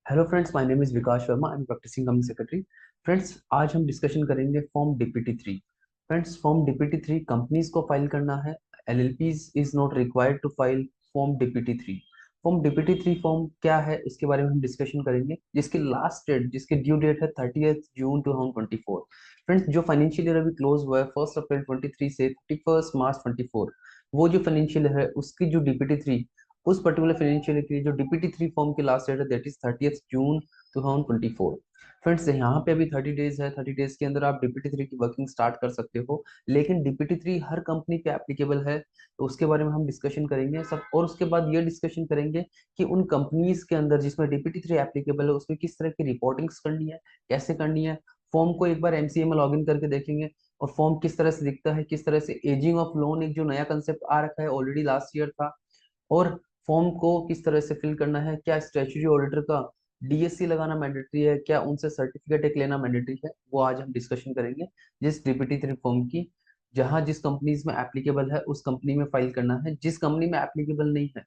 Hello friends, my name is Vikas Sharma. I am practising company secretary. Friends, आज हम discussion करेंगे form DPT three. Friends, form DPT three companies को file करना है। LLPs is not required to file form DPT three. Form DPT three form क्या है, इसके बारे में हम डिस्कशन करेंगे, जिसकी लास्ट डेट, जिसकी ड्यू डेट है 30 जून 2024। फ्रेंड्स, जो फाइनेंशियल ईयर अभी क्लोज हुआ है 1 अप्रैल 23 से 31 मार्च 24, वो जो फाइनेंशियल ईयर है उसकी जो डीपीटी थ्री, उस पर्टिकुलर फाइनेंशियल ईयर के लिए जो डीपीटी थ्री फॉर्म की लास्ट डेट है दैट इज 30 जून 2024। फ्रेंड्स, यहाँ पे अभी 30 डेज है। 30 डेज के अंदर आप डीपीटी थ्री की वर्किंग स्टार्ट कर सकते हो, लेकिन डीपीटी थ्री हर कंपनी पे एप्लीकेबल है, तो उसके बारे में हम डिस्कशन करेंगे सब। और उसके बाद ये डिस्कशन करेंगे कि उन कंपनीज के अंदर जिसमें डीपीटी थ्री एप्लीकेबल है उसमें किस तरह की रिपोर्टिंग्स करनी है, कैसे करनी है। फॉर्म को एक बार एमसीए में लॉग इन करके देखेंगे, और फॉर्म किस तरह से दिखता है, किस तरह से एजिंग ऑफ लोन, एक जो नया कंसेप्ट आ रखा है, ऑलरेडी लास्ट ईयर था। और फॉर्म को किस तरह से फिल करना है, क्या स्टैट्यूटरी ऑडिटर का डीएससी लगाना मैंडेटरी है, क्या उनसे सर्टिफिकेट एक लेना मैंडेटरी है, वो आज हम डिस्कशन करेंगे। जिस डीपीटी थ्री फॉर्म की जहां जिस कंपनीज में एप्लीकेबल है उस कंपनी में फाइल करना है, जिस कंपनी में एप्लीकेबल नहीं है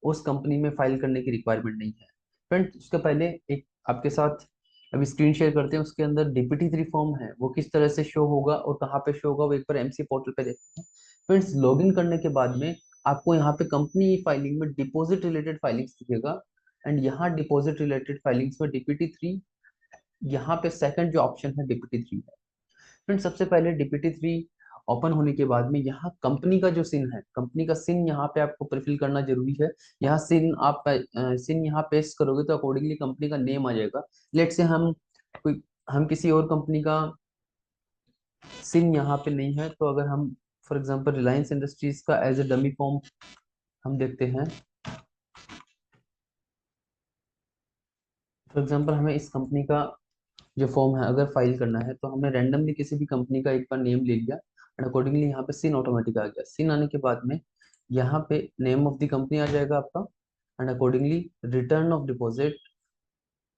उस कंपनी में फाइल करने की रिक्वायरमेंट नहीं है। फ्रेंड, उसके पहले एक आपके साथ अभी स्क्रीन शेयर करते हैं। उसके अंदर डीपीटी थ्री फॉर्म है, वो किस तरह से शो होगा और कहाँ पे शो होगा वो एक बार एमसी पोर्टल पे देखते हैं। फ्रेंड्स, लॉगिन करने के बाद में आपको यहाँ पे कंपनी फाइलिंग में डिपॉजिट रिलेटेड फाइलिंग्स दिखेगा। एंड यहाँ डिपॉजिट रिलेटेड फाइलिंग्स में डीपीटी थ्री, यहाँ पे सेकंड जो ऑप्शन है डीपीटी थ्री है। फ्रेंड, सबसे पहले डीपीटी थ्री ओपन होने के बाद में यहाँ कंपनी का जो सिन है, कंपनी का सिन यहाँ पे आपको प्रिफिल करना जरूरी है। यहाँ सिन आप सिन यहाँ पेस्ट करोगे तो अकॉर्डिंगली कंपनी का नेम आ जाएगा। लेट से हम किसी और कंपनी का सिन यहाँ पे नहीं है, तो अगर हम फॉर एग्जांपल रिलायंस इंडस्ट्रीज का एज ए डमी फॉर्म हम देखते हैं। फॉर एग्जांपल हमें इस कंपनी का जो फॉर्म है अगर फाइल करना है, तो हमने रैंडमली किसी भी कंपनी का एक बार नेम ले लिया, एंड अकॉर्डिंगली यहाँ पे सिन ऑटोमेटिक आ गया। सिन आने के बाद में यहाँ पे नेम ऑफ द कंपनी आ जाएगा आपका, and accordingly return of deposit.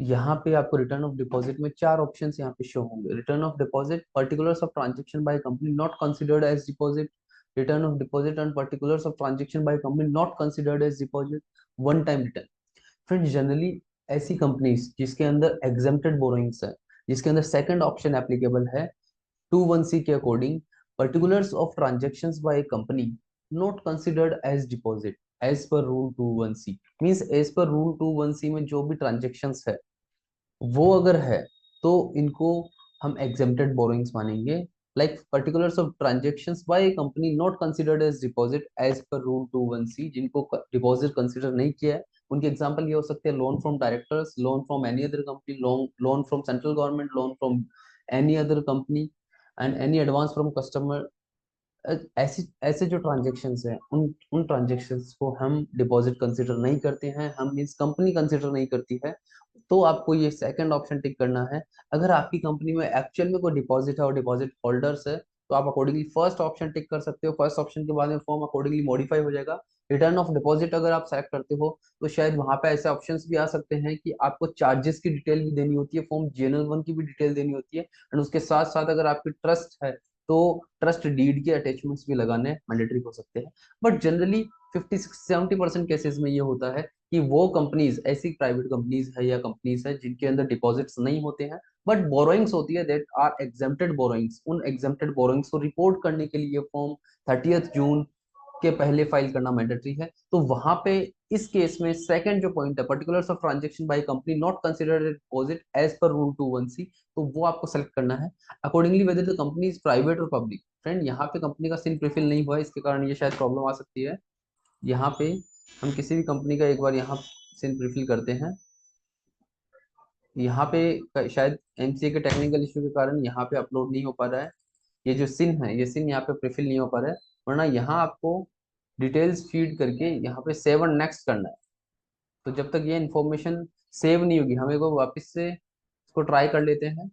यहाँ पे आपको रिटर्न ऑफ डिपॉजिट में चार ऑप्शंस यहाँ पे शो होंगे। Return of deposit, particulars of transaction by company not considered as deposit, return of deposit and particulars of transaction by company not considered as deposit, one time return. Friends, generally ऐसी companies जिसके अंदर exempted borrowings है, जिसके अंदर second option applicable है 21C के according, particulars of transactions by company not considered as deposit as per rule 21C, means as per rule 21C में जो भी ट्रांजेक्शंस है वो अगर है तो इनको हम एग्जेम्प्टेड बोरोइंग्स मानेंगे। Like particulars of transactions by company not considered as deposit as per rule 21C, जिनको डिपॉजिट कंसिडर नहीं किया है उनके एग्जांपल ये हो सकते हैं loan from directors, loan from any other company, loan from central government, loan from any other company, and any advance from customer. ऐसी ऐसे जो ट्रांजेक्शन्स हैं उन उन ट्रांजेक्शन्स को हम डिपॉजिट कंसिडर नहीं करते हैं, हम मीन्स कंपनी कंसिडर नहीं करती है। तो आपको ये सेकंड ऑप्शन टिक करना है। अगर आपकी कंपनी में एक्चुअल में कोई डिपॉजिट है और डिपॉजिट होल्डर्स है, तो आप अकॉर्डिंगली फर्स्ट ऑप्शन टिक कर सकते हो। फर्स्ट ऑप्शन के बाद में फॉर्म अकॉर्डिंगली मॉडिफाई हो जाएगा। रिटर्न ऑफ डिपॉजिट अगर आप सेलेक्ट करते हो तो शायद वहां पे ऐसे ऑप्शंस भी आ सकते हैं कि आपको चार्जेस की डिटेल भी देनी होती है, फॉर्म जीएनएल वन की भी डिटेल देनी होती है, एंड उसके साथ साथ अगर आपकी ट्रस्ट है तो ट्रस्ट डीड के अटैचमेंट्स भी लगाने मैंडेटरी हो सकते हैं। बट जनरली 50-70% केसेस में ये होता है कि वो कंपनीज ऐसी प्राइवेट कंपनीज है या कंपनीज है जिनके अंदर डिपॉजिट्स नहीं होते हैं बट बोरोइंग्स होती है, दैट आर एग्जेम्प्टेड बोरोइंग्स। उन एग्जेम्प्टेड बोरोइंग्स को रिपोर्ट करने के लिए फॉर्म 30 जून के पहले फाइल करना मैंडेटरी है। तो वहां पे इस केस में सेकंड जो पॉइंट है, particulars of transaction by company not considered deposit as per rule 21C, तो वो आपको सेलेक्ट करना है accordingly whether the company is private और पब्लिक। फ्रेंड, यहाँ पे कंपनी का सिन प्रीफिल नहीं हुआ है, इसके कारण ये शायद प्रॉब्लम आ सकती है। यहाँ पे हम किसी भी कंपनी का एक बार यहाँ सिन प्रीफिल करते हैं। यहाँ पे शायद एमसीए के टेक्निकल इशू के कारण यहाँ पे अपलोड नहीं हो पा रहा है। ये जो सिन है, ये सिन यहाँ पे प्रीफिल नहीं हो पा रहा है, वरना यहाँ आपको डिटेल्स फीड करके यहाँ पे सेव एंड नेक्स्ट करना है। तो जब तक ये इन्फॉर्मेशन सेव नहीं होगी, हम एक बार वापस से इसको ट्राई कर लेते हैं।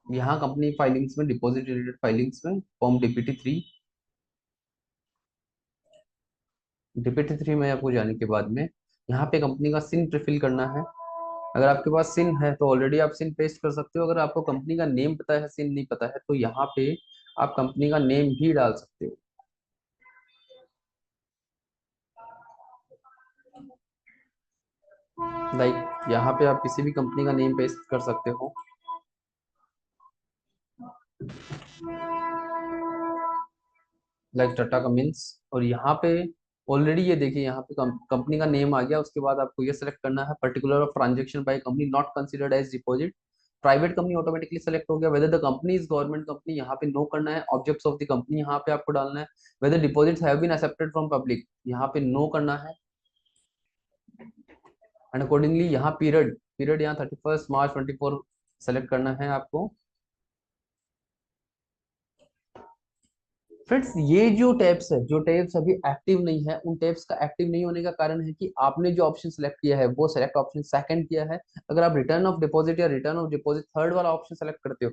यहाँ कंपनी फाइलिंग्स में, डिपॉजिट रिलेटेड फाइलिंग्स में form DPT three, DPT three में आपको जाने के बाद में यहाँ पे कंपनी का सिन प्रीफिल करना है। अगर आपके पास सिन है तो ऑलरेडी आप सिन पेस्ट कर सकते हो। अगर आपको कंपनी का नेम पता है, सिन नहीं पता है, तो यहाँ पे आप कंपनी का नेम भी डाल सकते हो। लाइक यहाँ पे आप किसी भी कंपनी का नेम पेस्ट कर सकते हो, लाइक टाटा कमिंस। और यहाँ पे ऑलरेडी ये देखिए यहाँ पे कंपनी का नेम आ गया। उसके बाद आपको ये सेलेक्ट करना है particular of transaction by company not considered as deposit. Private company automatically select हो गया। Whether the company is government company, यहाँ पे नो करना है। ऑब्जेक्ट्स ऑफ द कंपनी यहाँ पे आपको डालना है। Whether deposits have been accepted from public, यहाँ पे नो करना है। एंड अकॉर्डिंगली यहाँ पीरियड पीरियड यहाँ 31 मार्च 24 सेलेक्ट करना है आपको। फ्रेंड्स ये जो टैब्स है, जो टैब्स अभी एक्टिव नहीं है, उन टैब्स का एक्टिव नहीं होने का कारण है कि आपने जो ऑप्शन सेलेक्ट किया है वो सेलेक्ट ऑप्शन सेकंड किया है। अगर आप रिटर्न ऑफ डिपॉजिट या रिटर्न ऑफ डिपॉजिट थर्ड वाला ऑप्शन सेलेक्ट करते हो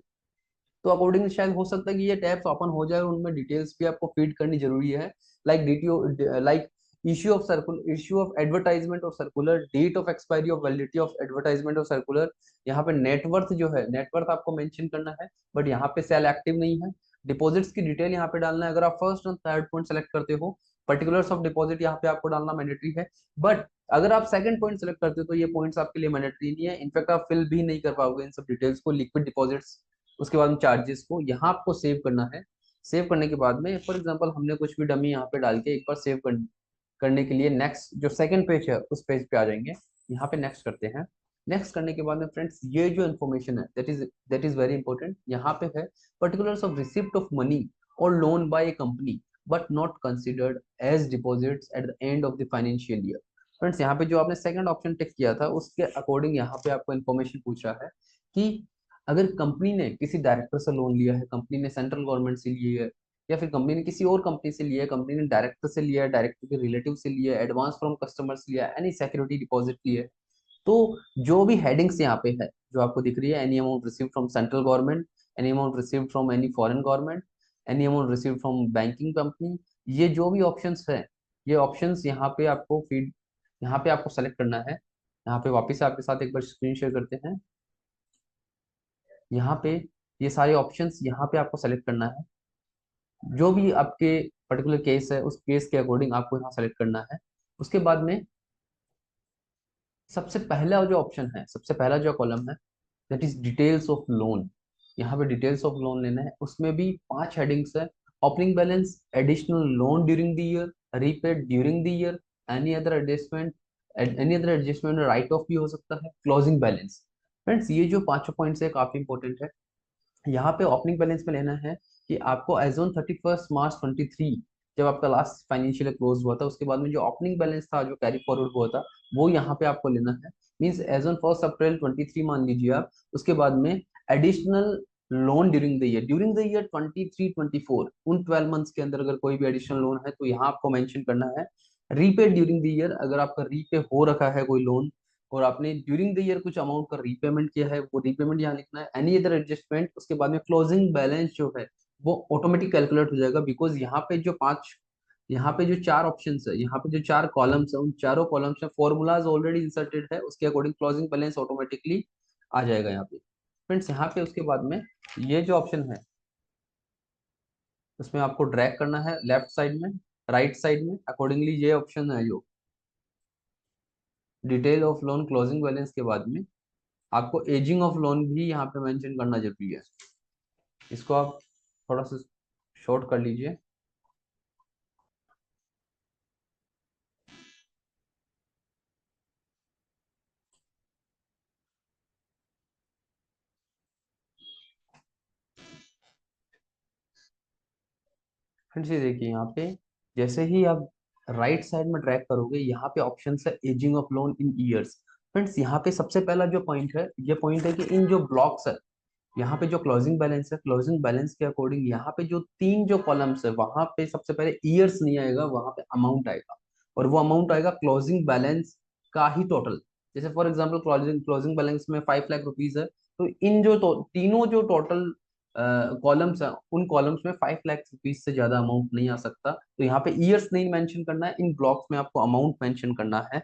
तो अकॉर्डिंगली शायद हो सकता है कि ये टैब्स ओपन हो जाए और उनमें डिटेल्स भी आपको फीड करनी जरूरी है। Like DTO, like issue of advertisement और circular, date of expiry of validity of advertisement और सर्कुलर। यहाँ पे नेटवर्थ जो है, नेटवर्थ आपको मेंशन करना है, बट यहाँ पे सेल एक्टिव नहीं है। डिपॉजिट्स की डिटेल यहाँ पे डालना है। अगर आप फर्स्ट और थर्ड पॉइंट सेलेक्ट करते हो, पर्टिकुलर्स ऑफ डिपॉजिट यहाँ पे आपको डालना मैंडेटरी है। बट अगर आप सेकंड पॉइंट सेलेक्ट करते हो तो ये पॉइंट्स आपके लिए मैंडेटरी नहीं है। इनफैक्ट आप फिल भी नहीं कर पाओगे इन सब डिटेल्स को, लिक्विड डिपॉजिट्स, उसके बाद में चार्जेस को। यहाँ आपको सेव करना है। सेव करने के बाद में फॉर एग्जांपल हमने कुछ भी डमी यहाँ पे डाल के एक बार करने के लिए नेक्स्ट जो सेकंड पेज है उस पेज पे आ जाएंगे। यहाँ पे नेक्स्ट करते हैं। नेक्स्ट करने के बाद में फ्रेंड्स ये जो इन्फॉर्मेशन है दैट इज वेरी इंपॉर्टेंट। यहाँ पे है particulars of receipt of money और loan by a company but not considered as deposits at the end of the financial year. Friends यहाँ पे जो आपने सेकंड ऑप्शन टिक किया था उसके अकॉर्डिंग यहाँ पे आपको इन्फॉर्मेशन पूछ रहा है कि अगर कंपनी ने किसी डायरेक्टर से लोन लिया है, कंपनी ने सेंट्रल गवर्नमेंट से लिया है, या फिर कंपनी ने किसी और कंपनी से लिया है, कंपनी ने डायरेक्टर से लिया है, डायरेक्टर के रिलेटिव से लिया है, एडवांस फ्रॉम कस्टमर से लिया है, एनी सिक्योरिटी डिपॉजिट लिया है, तो जो भी हेडिंग्स यहाँ पे है जो आपको दिख रही है, any amount received from central government, any amount received from any foreign government, any amount received from banking company, ये जो भी ऑप्शंस है, ये ऑप्शंस यहाँ पे आपको फीड, यहाँ पे आपको सेलेक्ट करना है। यहाँ पे वापस से आपके साथ एक बार स्क्रीन शेयर करते हैं। यहाँ पे ये सारे ऑप्शंस यहाँ पे आपको सेलेक्ट करना है। जो भी आपके पर्टिकुलर केस है उस केस के अकॉर्डिंग आपको यहाँ सेलेक्ट करना है। उसके बाद में सबसे पहला जो ऑप्शन है, सबसे पहला जो कॉलम है that is details of loan. यहाँ पे डिटेल्स ऑफ लोन लेना है। उसमें भी 5 हेडिंग्स है। Opening balance, additional loan during the year, repaid during the year, any other adjustment, any other adjustment right of भी हो सकता है, क्लोजिंग बैलेंस। फ्रेंड्स ये जो पांचों पॉइंट्स है काफी इंपॉर्टेंट है। यहाँ पे ओपनिंग बैलेंस में लेना है कि आपको एज ऑन 31 मार्च 23 जब आपका लास्ट फाइनेंशियल क्लोज हुआ था उसके बाद में जो ओपनिंग बैलेंस था जो कैरी फॉरवर्ड हुआ था वो यहाँ पे आपको लेना है। मींस एज ऑन 1 अप्रैल 23 मान लीजिए आप। उसके बाद में additional loan during the year 23-24, उन 12 मंथ्स के अंदर अगर कोई भी एडिशनल लोन है तो यहाँ आपको मेंशन करना है। रीपे ड्यूरिंग द ईयर, अगर आपका रीपे हो रखा है कोई लोन और आपने ड्यूरिंग द ईयर कुछ अमाउंट का रीपेमेंट किया है, वो रीपेमेंट यहाँ लिखना है। एनी अदर एडजस्टमेंट, उसके बाद में क्लोजिंग बैलेंस जो है वो ऑटोमेटिक कैलकुलेट हो जाएगा। बिकॉज यहाँ पे जो 4 ऑप्शंस है, यहाँ पे जो 4 कॉलम्स है, उन चारों कॉलम्स में फॉर्मूलाज ऑलरेडी इंसर्टेड है, उसके अकॉर्डिंग क्लोजिंग बैलेंस ऑटोमेटिकली आ जाएगा यहाँ पे। फ्रेंड्स यहाँ पे उसके बाद में ये जो ऑप्शन है उसमें आपको ड्रैग करना है लेफ्ट साइड में, राइट साइड में। अकॉर्डिंगली ये ऑप्शन है जो detail of loan closing balance के बाद में आपको एजिंग ऑफ लोन भी यहाँ पे मेंशन करना जरूरी है। इसको आप थोड़ा सा शॉर्ट कर लीजिए। फ्रेंड्स ये देखिए यहाँ पे जैसे ही आप राइट साइड में ट्रैक करोगे यहाँ पे ऑप्शन है ageing of loan in years. Friends यहाँ पे सबसे पहला जो पॉइंट है ये पॉइंट है कि इन जो ब्लॉक्स है, यहाँ पे जो क्लोजिंग बैलेंस है, क्लोजिंग बैलेंस के अकॉर्डिंग यहाँ पे जो 3 जो कॉलम्स है वहां पे सबसे पहले ईयर्स नहीं आएगा, वहां पे अमाउंट आएगा। और वो अमाउंट आएगा क्लोजिंग बैलेंस का ही टोटल। जैसे for example closing closing balance में 5 लाख रुपीज है, तो इन जो तीनों जो टोटल कॉलम्स है उन कॉलम्स में 5 लाख रुपीज से ज्यादा अमाउंट नहीं आ सकता। तो यहाँ पे ईयर्स नहीं मेंशन करना है, इन ब्लॉक्स में आपको अमाउंट मेंशन करना है।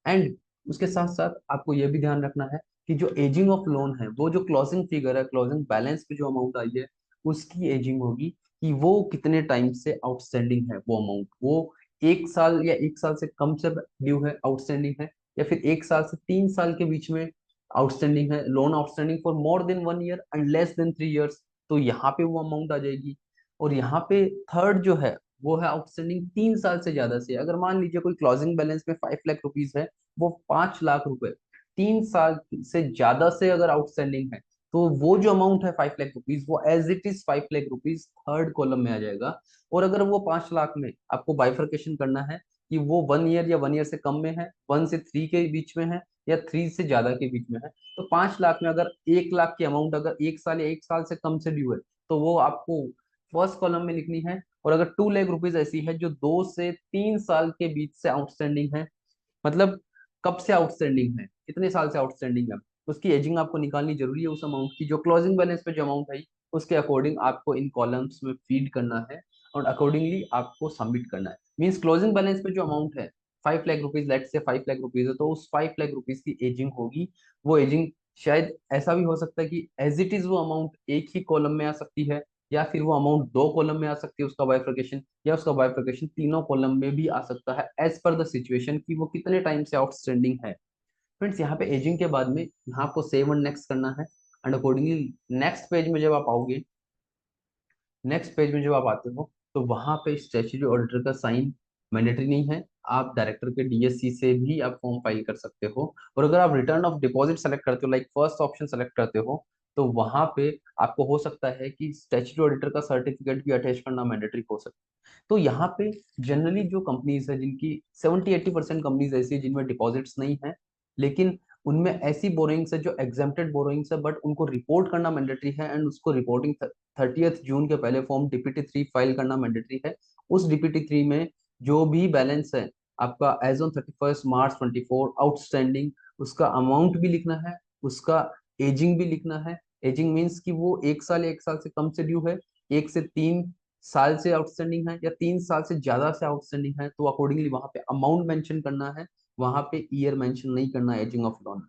एंड उसके साथ साथ आपको यह भी ध्यान रखना है कि जो एजिंग ऑफ लोन है वो जो क्लोजिंग फिगर है, क्लोजिंग बैलेंस पे जो अमाउंट आई है उसकी एजिंग होगी कि वो कितने टाइम से आउटस्टैंडिंग है वो अमाउंट। वो 1 साल या 1 साल से कम से ड्यू है, आउटस्टैंडिंग है, या फिर 1 साल से 3 साल के बीच में आउटस्टैंडिंग है, loan outstanding for more than 1 year and less than 3 years, तो यहाँ पे वो अमाउंट आ जाएगी। और यहाँ पे थर्ड जो है वो है आउटस्टैंडिंग 3 साल से ज्यादा से। अगर मान लीजिए कोई क्लोजिंग बैलेंस में 5 लाख रुपीज है, वो 5 लाख रुपए 3 साल से ज्यादा से अगर आउटस्टैंडिंग है, तो वो जो अमाउंट है 5 लाख रुपीज, वो as it is 5 lakh rupees third column में आ जाएगा। और अगर वो 5 लाख में आपको बाइफरकेशन करना है कि वो 1 ईयर या 1 ईयर से कम में है, 1 से 3 के बीच में है, या 3 से ज्यादा के बीच में है, तो 5 लाख में अगर 1 लाख की अमाउंट अगर 1 साल या 1 साल से कम से ड्यू है, तो वो आपको फर्स्ट कॉलम में लिखनी है। और अगर 2 लाख रुपीज ऐसी है जो 2 से 3 साल के बीच से आउटस्टैंडिंग है, मतलब कब से आउटस्टैंडिंग है, कितने साल से आउटस्टैंडिंग है, उसकी एजिंग आपको निकालनी जरूरी है। उस अमाउंट की जो क्लोजिंग बैलेंस पे जो अमाउंट है, उसके अकॉर्डिंग आपको इन कॉलम्स में फीड करना है और अकॉर्डिंगली आपको सबमिट करना है। मीन्स क्लोजिंग बैलेंस पे जो अमाउंट है 5 लाख रुपीज, लेट से 5 लाख रुपीज है, तो उस 5 लाख रुपीज की एजिंग होगी। वो एजिंग शायद ऐसा भी हो सकता है कि एज इट इज वो अमाउंट एक ही कॉलम में आ सकती है, या फिर वो अमाउंट 2 कॉलम में आ सकती है उसका बाइफर्केशन, या उसका बाइफर्केशन तीनों कॉलम में भी आ सकता है, एज पर द सिचुएशन कि वो कितने टाइम से आउटस्टैंडिंग है। फ्रेंड्स, यहाँ पे एजिंग के बाद में यहाँ आपको सेव एंड नेक्स्ट करना है। एंड अकॉर्डिंगली नेक्स्ट पेज में जब आप आओगे, नेक्स्ट पेज में जब आप आते हो, तो वहां पे स्टैट्यूटरी ऑडिटर का साइन मैंडेटरी नहीं है। आप डायरेक्टर के डीएससी से भी आप फॉर्म फाइल कर सकते हो। और अगर आप रिटर्न ऑफ डिपॉजिट सेलेक्ट करते हो, लाइक फर्स्ट ऑप्शन सेलेक्ट करते हो, तो वहां पे आपको हो सकता है कि स्टैट्यूटरी ऑडिटर का सर्टिफिकेट भी अटैच करना मैंडेटरी हो सकता है। तो यहाँ पे जनरली जो कंपनीज है जिनकी 70-80% कंपनीज ऐसी है जिनमें डिपॉजिट्स नहीं है, लेकिन उनमें ऐसी बोरोइंग्स है जो एग्जेम्प्टेड बोरोइंग्स है, बट उनको रिपोर्ट करना मैंडेटरी है। एंड उसको रिपोर्टिंग 30th जून के पहले फॉर्म डीपीटी 3 फाइल करना मैंडेटरी है। उस डीपीटी 3 में जो भी बैलेंस है आपका एज ऑन 31 मार्च 24 आउटस्टैंडिंग, उसका अमाउंट भी लिखना है, उसका एजिंग भी लिखना है। एजिंग मीन्स कि वो 1 साल या 1 साल से कम से ड्यू है, 1 से 3 साल से आउटस्टैंडिंग है, या 3 साल से ज्यादा से आउटस्टैंडिंग है, तो अकॉर्डिंगली वहां पे अमाउंट मेंशन करना है, वहां पे ईयर मेंशन नहीं करना है ageing of loan.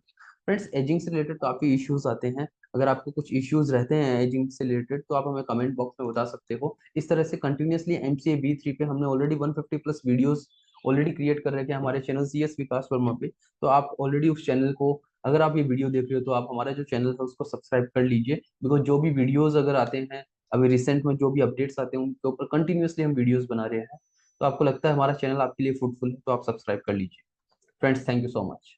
Friends, ageing से रिलेटेड काफी इश्यूज आते हैं। अगर आपको कुछ इश्यूज रहते हैं एजिंग से रिलेटेड, तो आप हमें कमेंट बॉक्स में बता सकते हो। इस तरह से कंटिन्यूअसली एमसीए V3 पे हमने ऑलरेडी 150+ वीडियोस ऑलरेडी क्रिएट कर रखे हैं हमारे चैनल CS विकास वर्मा पे। तो आप ऑलरेडी उस चैनल को, अगर आप ये वीडियो देख रहे हो, तो आप हमारा जो चैनल है उसको सब्सक्राइब कर लीजिए, बिकॉज जो भी वीडियोज अगर आते हैं, अभी रिसेंट में जो भी अपडेट्स आते हैं, उनके ऊपर कंटिन्यूअसली हम वीडियोस बना रहे हैं। तो आपको लगता है हमारा चैनल आपके लिए फ्रूटफुल है, तो आप सब्सक्राइब कर लीजिए। Friends, thank you so much.